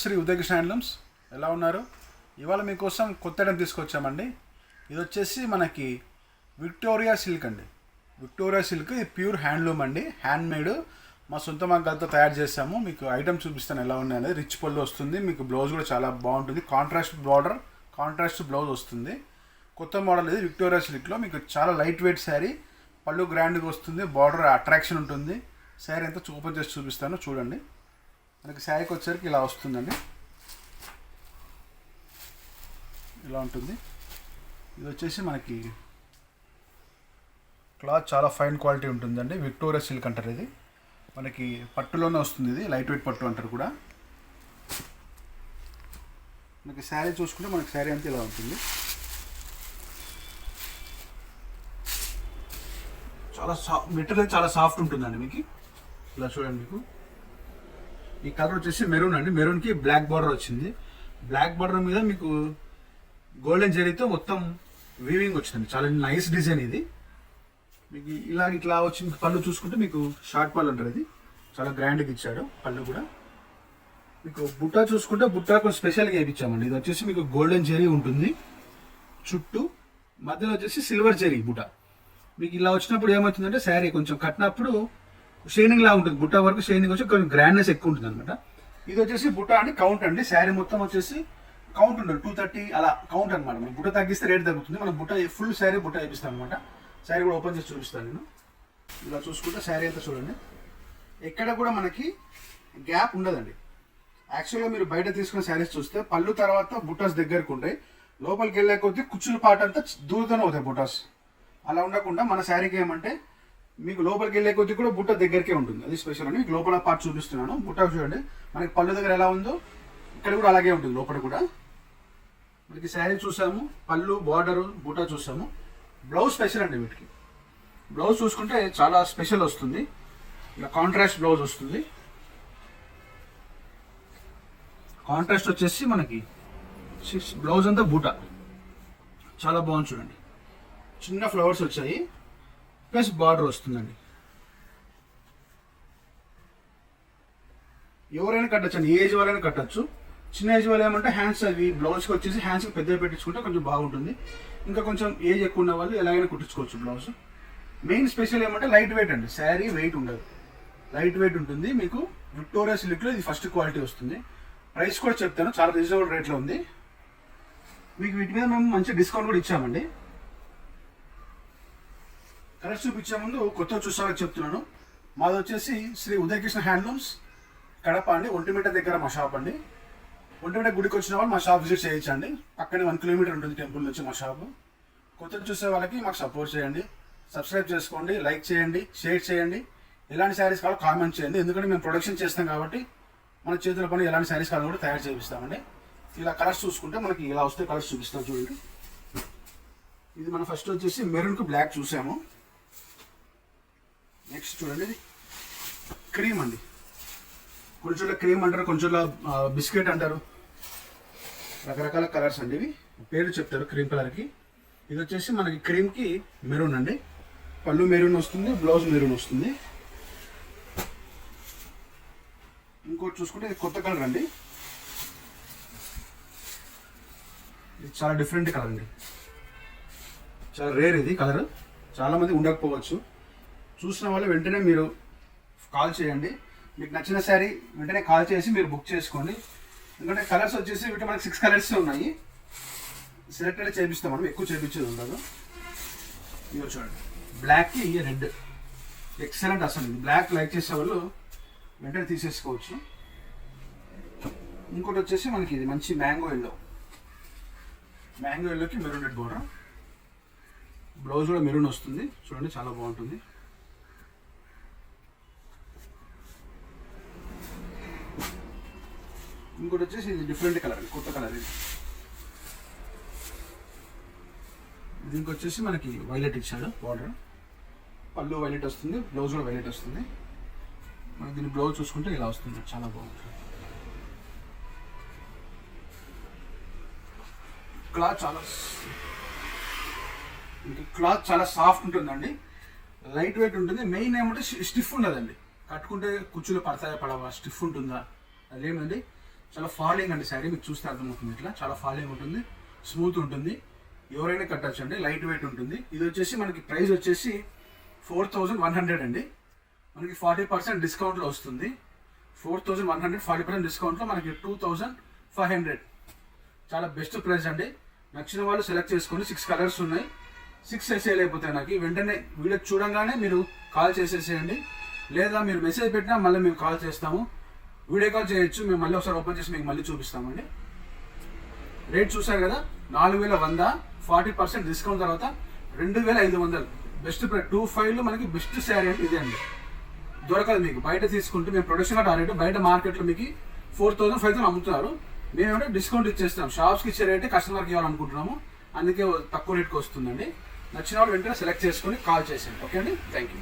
Shri Udayakrishna handlooms. ఎలా ఉన్నారు? ఇవాళ మీకోసం కొత్త ఐటమ్ తీసుకొచ్చామండి. ఇది వచ్చేసి మనకి విక్టోరియా సిల్క్ అండి. విక్టోరియా సిల్క్ ఇది ప్యూర్ హ్యాండ్లూమ్ అండి, హ్యాండ్ మేడ్. మా సొంత మగ్గాలతో తయారు చేసాము. మీకు ఐటమ్ చూపిస్తాను ఎలా ఉన్నాయి అనేది. రిచ్ పళ్ళు వస్తుంది, మీకు బ్లౌజ్ కూడా చాలా బాగుంటుంది. కాంట్రాస్ట్ బార్డర్, కాంట్రాస్ట్ బ్లౌజ్ వస్తుంది. కొత్త మోడల్ ఇది విక్టోరియా సిల్క్లో. మీకు చాలా లైట్ వెయిట్ శారీ, పళ్ళు గ్రాండ్గా వస్తుంది, బార్డర్ అట్రాక్షన్ ఉంటుంది. శారీ అంతా ఓపెన్ చేసి చూపిస్తాను, చూడండి. మనకి శారీకి వచ్చేసరికి ఇలా వస్తుందండి, ఇలా ఉంటుంది. ఇది వచ్చేసి మనకి క్లాత్ చాలా ఫైన్ క్వాలిటీ ఉంటుందండి. విక్టోరియా సిల్క్ అంటారు ఇది. మనకి పట్టులోనే వస్తుంది, ఇది లైట్ వెయిట్ పట్టు అంటారు కూడా. మనకి శారీ చూసుకుంటే మనకి శారీ అంతా ఇలా ఉంటుంది. చాలా మెటీరియల్ చాలా సాఫ్ట్ ఉంటుందండి. మీకు ఇలా చూడండి. మీకు ఈ కలర్ వచ్చేసి మెరూన్ అండి. మెరూన్కి బ్లాక్ బార్డర్ వచ్చింది. బ్లాక్ బార్డర్ మీద మీకు గోల్డెన్ జరీతో మొత్తం వీవింగ్ వచ్చింది. చాలా నైస్ డిజైన్ ఇది. మీకు ఇట్లా వచ్చింది. పళ్ళు చూసుకుంటే మీకు షార్ట్ పళ్ళు అంటారు. ఇది చాలా గ్రాండ్గా ఇచ్చాడు పళ్ళు కూడా. మీకు బుట్టా చూసుకుంటే బుట్టా కొంచెం స్పెషల్గా వేయించామండి. ఇది వచ్చేసి మీకు గోల్డెన్ జరీ ఉంటుంది చుట్టూ, మధ్యలో వచ్చేసి సిల్వర్ జరీ బుట్ట. మీకు ఇలా వచ్చినప్పుడు ఏమవుతుందంటే శారీ కొంచెం కట్టినప్పుడు షైనింగ్ లా ఉంటుంది. బుట్ట వరకు షైనింగ్ వచ్చి కొంచెం గ్రాండ్నెస్ ఎక్కువ ఉంటుంది అనమాట. ఇది వచ్చేసి బుట్ట అంటే కౌంట్ అండి. శారీ మొత్తం వచ్చేసి కౌంట్ ఉంటుంది 230 అలా కౌంట్ అనమాట. మనం బుట్ట తగ్గిస్తే రేట్ తగ్గుతుంది. మనం బుట్ట ఫుల్ శారీ బుట్ట వేపిస్తాం అనమాట. శారీ కూడా ఓపెన్ చేసి చూపిస్తాను నేను. ఇలా చూసుకుంటే శారీ అంతా చూడండి, ఎక్కడ కూడా మనకి గ్యాప్ ఉండదండి. యాక్చువల్గా మీరు బయట తీసుకున్న శారీస్ చూస్తే పళ్ళు తర్వాత బుట్టాస్ దగ్గరకు ఉంటాయి, లోపలికి వెళ్ళే కొద్దీ కుచ్చుల పాట అంతా దూరంగానే అవుతాయి బుట్టాస్. అలా ఉండకుండా మన శారీకి ఏమంటే మీకు లోపలికి వెళ్ళే కొద్దీ కూడా బుట్ట దగ్గరికే ఉంటుంది. అది స్పెషల్ అని మీకు లోపల పార్ట్ చూపిస్తున్నాను. బుట్ట చూడండి, మనకి పళ్ళు దగ్గర ఎలా ఉందో ఇక్కడ కూడా అలాగే ఉంటుంది లోపల కూడా. మనకి శారీ చూసాము, పళ్ళు బార్డరు బుట్ట చూసాము. బ్లౌజ్ స్పెషల్ అండి. వీటికి బ్లౌజ్ చూసుకుంటే చాలా స్పెషల్ వస్తుంది. ఇలా కాంట్రాస్ట్ బ్లౌజ్ వస్తుంది. కాంట్రాస్ట్ వచ్చేసి మనకి బ్లౌజ్ అంతా బూట చాలా బాగుంది చూడండి. చిన్న ఫ్లవర్స్ వచ్చాయి, ప్లస్ బార్డర్ వస్తుందండి. ఎవరైనా కట్టచ్చు అండి, ఏ ఏజ్ వాళ్ళైనా కట్టచ్చు. చిన్న ఏజ్ వాళ్ళు ఏమంటే హ్యాండ్స్ అవి బ్లౌజ్కి వచ్చేసి హ్యాండ్స్కి పెద్దగా పెట్టించుకుంటే కొంచెం బాగుంటుంది. ఇంకా కొంచెం ఏజ్ ఎక్కువ ఉన్న వాళ్ళు ఎలాగైనా కుట్టించుకోవచ్చు బ్లౌజ్. మెయిన్ స్పెషల్ ఏమంటే లైట్ వెయిట్ అండి. శారీ వెయిట్ ఉండదు, లైట్ వెయిట్ ఉంటుంది. మీకు విక్టోరియా సిల్క్లో ఇది ఫస్ట్ క్వాలిటీ వస్తుంది. ప్రైస్ కూడా చెప్తాను, చాలా రీజనబుల్ రేట్లో ఉంది. మీకు వీటి మీద మేము మంచి డిస్కౌంట్ కూడా ఇచ్చామండి. కలర్స్ చూపించే ముందు కొత్త చూసారని చెప్తున్నాను. మాది వచ్చేసి శ్రీ ఉదయకృష్ణ హ్యాండ్లూమ్స్, కడప అండి. ఒంటిమిట్ట దగ్గర మా షాప్ అండి. ఒంటిమిట్ట గుడికి వచ్చిన వాళ్ళు మా షాప్ విజిట్ చేయొచ్చండి. పక్కనే 1 కిలోమీటర్ ఉంటుంది టెంపుల్ నుంచి మా షాప్. కొత్తగా చూసే వాళ్ళకి మాకు సపోర్ట్ చేయండి, సబ్స్క్రైబ్ చేసుకోండి, లైక్ చేయండి, షేర్ చేయండి. ఎలాంటి శారీస్ కావాలో కామెంట్ చేయండి. ఎందుకంటే మేము ప్రొడక్షన్ చేస్తాం కాబట్టి మన చేతుల పని ఎలాంటి శారీస్ కావాలో కూడా తయారు చేపిస్తామండి. ఇలా కలర్స్ చూసుకుంటే మనకి ఇలా వస్తే కలర్స్ చూపిస్తాం చూడండి. ఇది మనం ఫస్ట్ వచ్చేసి మెరూన్కి బ్లాక్ చూసాము. నెక్స్ట్ చూడండి, ఇది క్రీమ్ అండి. కొంచెం క్రీమ్ అంటారు, కొంచెం బిస్కెట్ అంటారు, రకరకాల కలర్స్ అండి. ఇవి పేరు చెప్తారు క్రీమ్ కలర్కి. ఇది వచ్చేసి మనకి క్రీమ్కి మెరూన్ అండి. పళ్ళు మెరూన్ వస్తుంది, బ్లౌజ్ మెరూన్ వస్తుంది. ఇంకోటి చూసుకుంటే ఇది కొత్త కలర్ అండి. ఇది చాలా డిఫరెంట్ కలర్ అండి, చాలా రేర్ ఇది కలర్. చాలామంది ఉండకపోవచ్చు. చూసిన వాళ్ళు వెంటనే మీరు కాల్ చేయండి. మీకు నచ్చిన శారీ వెంటనే కాల్ చేసి మీరు బుక్ చేసుకోండి. ఎందుకంటే కలర్స్ వచ్చేసి వీటి మనకి 6 కలర్స్ ఉన్నాయి. సెలెక్టెడ్ చేపిస్తాం మనం, ఎక్కువ చేపించేది ఉండదు. ఇవి చూడండి, బ్లాక్కి రెడ్ ఎక్సలెంట్. అసలు ఇది బ్లాక్ లైక్ చేసే వాళ్ళు వెంటనే తీసేసుకోవచ్చు. ఇంకోటి వచ్చేసి మనకి ఇది మంచి మ్యాంగో ఎల్లో. మ్యాంగో ఎల్లోకి మెరూన్ రెడ్ బోర్డర్, బ్లౌజ్ కూడా మెరూన్ వస్తుంది చూడండి, చాలా బాగుంటుంది. ఇంకోటి వచ్చేసి ఇది డిఫరెంట్ కలర్, కొత్త కలర్ ఇది. దీనికి వచ్చేసి మనకి వైలెట్ ఇచ్చాడు బార్డర్. పళ్ళు వైలెట్ వస్తుంది, బ్లౌజ్ కూడా వైలెట్ వస్తుంది. మనకి దీని బ్లౌజ్ చూసుకుంటే ఇలా వస్తుంది, చాలా బాగుంటుంది. క్లాత్ చాలా సాఫ్ట్ ఉంటుందండి, లైట్ వెయిట్ ఉంటుంది. మెయిన్ ఏమంటే స్టిఫ్ ఉండదండి. కట్టుకుంటే కుచ్చులు పడతాయా పడవా, స్టిఫ్ ఉంటుందా, అదేమండి చాలా ఫాలింగ్ అండి శారీ, మీకు చూస్తే అర్థమవుతుంది. ఇట్లా చాలా ఫాలింగ్ ఉంటుంది, స్మూత్ ఉంటుంది, ఎవరైనా కట్టచ్చు అండి, లైట్ వెయిట్ ఉంటుంది. ఇది వచ్చేసి మనకి ప్రైస్ వచ్చేసి 4100 అండి. మనకి 40% డిస్కౌంట్లో వస్తుంది. 4100 40% డిస్కౌంట్లో మనకి 2500. చాలా బెస్ట్ ప్రైస్ అండి. నచ్చిన వాళ్ళు సెలెక్ట్ చేసుకొని 6 కలర్స్ ఉన్నాయి. 6 సేల్ అయిపోతాయి. నాకు వెంటనే వీడియో చూడంగానే మీరు కాల్ చేసేసేయండి, లేదా మీరు మెసేజ్ పెట్టినా మళ్ళీ మేము కాల్ చేస్తాము. వీడియో కాల్ చేయొచ్చు, మేము మళ్ళీ ఒకసారి ఓపెన్ చేసి మీకు మళ్ళీ చూపిస్తామండి. రేట్ చూసారు కదా, 4100, 40% డిస్కౌంట్ తర్వాత 2500. బెస్ట్ ప్రైస్ 25లో మనకి బెస్ట్ శారీ అంటే ఇదే అండి. దొరకదు మీకు బయట తీసుకుంటే. మేము ప్రొడక్షన్ గా రేటు బయట మార్కెట్లో మీకు 4000 5000 అమ్ముతున్నారు. మేమేమంటే డిస్కౌంట్ ఇచ్చేస్తాం. షాప్స్కి ఇచ్చే రేటే కస్టమర్కి ఇవ్వాలనుకుంటున్నాము, అందుకే తక్కువ రేట్కి వస్తుందండి. నచ్చిన వాళ్ళు వెంటనే సెలెక్ట్ చేసుకొని కాల్ చేసేయండి. ఓకే అండి, థ్యాంక్ యూ.